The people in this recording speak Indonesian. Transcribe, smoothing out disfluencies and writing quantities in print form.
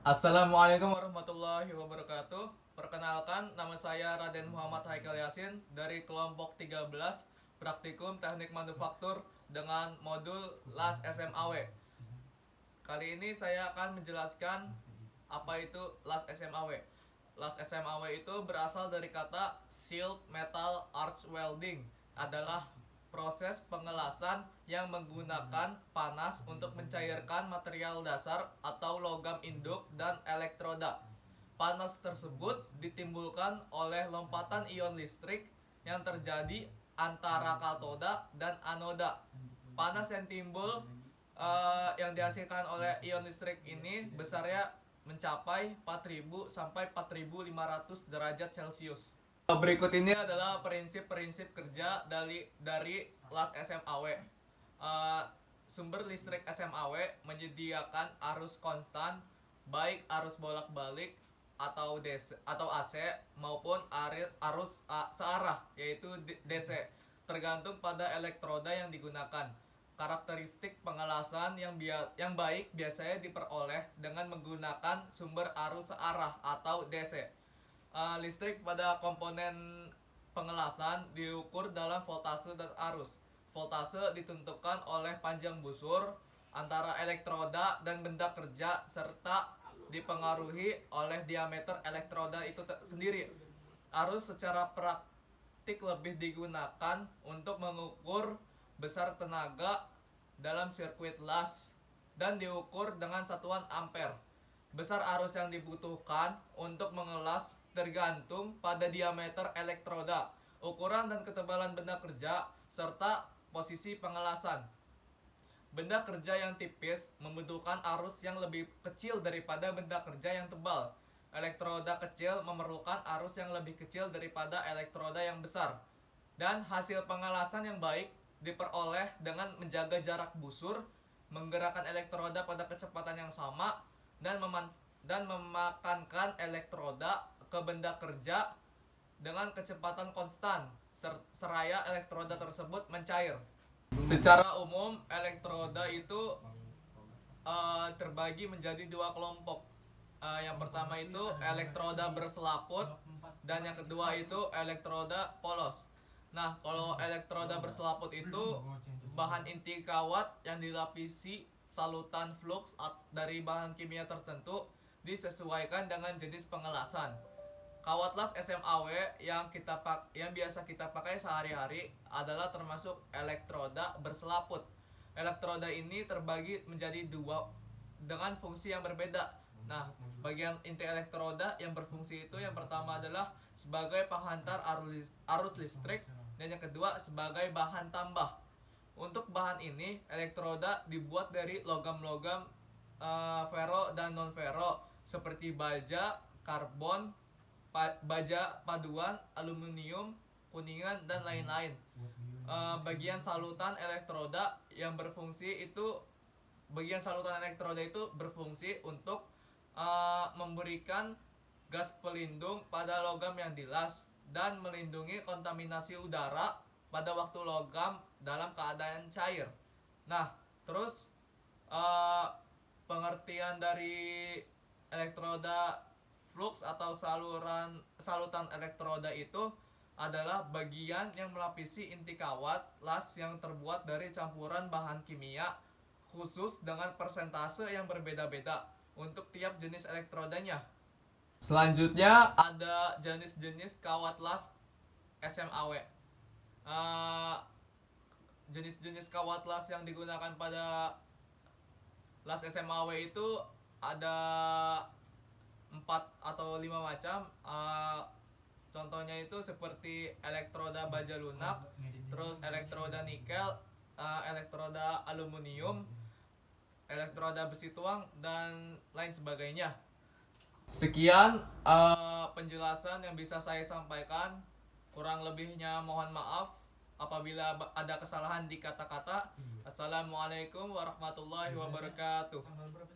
Assalamualaikum warahmatullahi wabarakatuh. Perkenalkan, nama saya Raden Muhammad Haikal Yasin dari kelompok 13 Praktikum Teknik Manufaktur dengan modul LAS SMAW. Kali ini saya akan menjelaskan apa itu LAS SMAW. LAS SMAW itu berasal dari kata Shield Metal Arch Welding, adalah proses pengelasan yang menggunakan panas untuk mencairkan material dasar atau logam induk dan elektroda. Panas tersebut ditimbulkan oleh lompatan ion listrik yang terjadi antara katoda dan anoda. Panas yang timbul yang dihasilkan oleh ion listrik ini besarnya mencapai 4000 sampai 4500 derajat Celcius. Berikut ini adalah prinsip-prinsip kerja dari LAS SMAW. Sumber listrik SMAW menyediakan arus konstan, baik arus bolak-balik atau DC atau AC maupun arus searah yaitu DC, tergantung pada elektroda yang digunakan. Karakteristik pengelasan yang baik biasanya diperoleh dengan menggunakan sumber arus searah atau DC. Listrik pada komponen pengelasan diukur dalam voltase dan arus. Voltase ditentukan oleh panjang busur antara elektroda dan benda kerja serta dipengaruhi oleh diameter elektroda itu sendiri. Arus secara praktik lebih digunakan untuk mengukur besar tenaga dalam sirkuit las dan diukur dengan satuan ampere. Besar arus yang dibutuhkan untuk mengelas tergantung pada diameter elektroda, ukuran dan ketebalan benda kerja, serta posisi pengelasan. Benda kerja yang tipis membutuhkan arus yang lebih kecil daripada benda kerja yang tebal. Elektroda kecil memerlukan arus yang lebih kecil daripada elektroda yang besar. Dan hasil pengelasan yang baik diperoleh dengan menjaga jarak busur, menggerakkan elektroda pada kecepatan yang sama, dan memakankan elektroda ke benda kerja dengan kecepatan konstan seraya elektroda tersebut mencair. Secara umum elektroda itu terbagi menjadi dua kelompok. Yang pertama itu elektroda berselaput dan yang kedua itu elektroda polos. Nah, kalau elektroda berselaput itu bahan inti kawat yang dilapisi salutan flux dari bahan kimia tertentu disesuaikan dengan jenis pengelasan. Kawat las SMAW yang biasa kita pakai sehari-hari adalah termasuk elektroda berselaput. Elektroda ini terbagi menjadi dua dengan fungsi yang berbeda. Nah, bagian inti elektroda yang berfungsi itu yang pertama adalah sebagai penghantar arus listrik dan yang kedua sebagai bahan tambah. Untuk bahan ini, elektroda dibuat dari logam-logam ferro dan non-ferro seperti baja, karbon, baja paduan, aluminium, kuningan, dan lain-lain. Bagian salutan elektroda itu berfungsi untuk memberikan gas pelindung pada logam yang dilas dan melindungi kontaminasi udara pada waktu logam dalam keadaan cair. Nah, terus pengertian dari elektroda flux atau salutan elektroda itu adalah bagian yang melapisi inti kawat las yang terbuat dari campuran bahan kimia khusus dengan persentase yang berbeda-beda untuk tiap jenis elektrodanya. Selanjutnya ada jenis-jenis kawat las SMAW. Jenis-jenis kawat las yang digunakan pada las SMAW itu ada 4 atau 5 macam. Contohnya itu seperti elektroda baja lunak, terus elektroda nikel, elektroda aluminium, elektroda besi tuang, dan lain sebagainya. Sekian penjelasan yang bisa saya sampaikan. Kurang lebihnya mohon maaf apabila ada kesalahan di kata-kata. Assalamualaikum warahmatullahi wabarakatuh.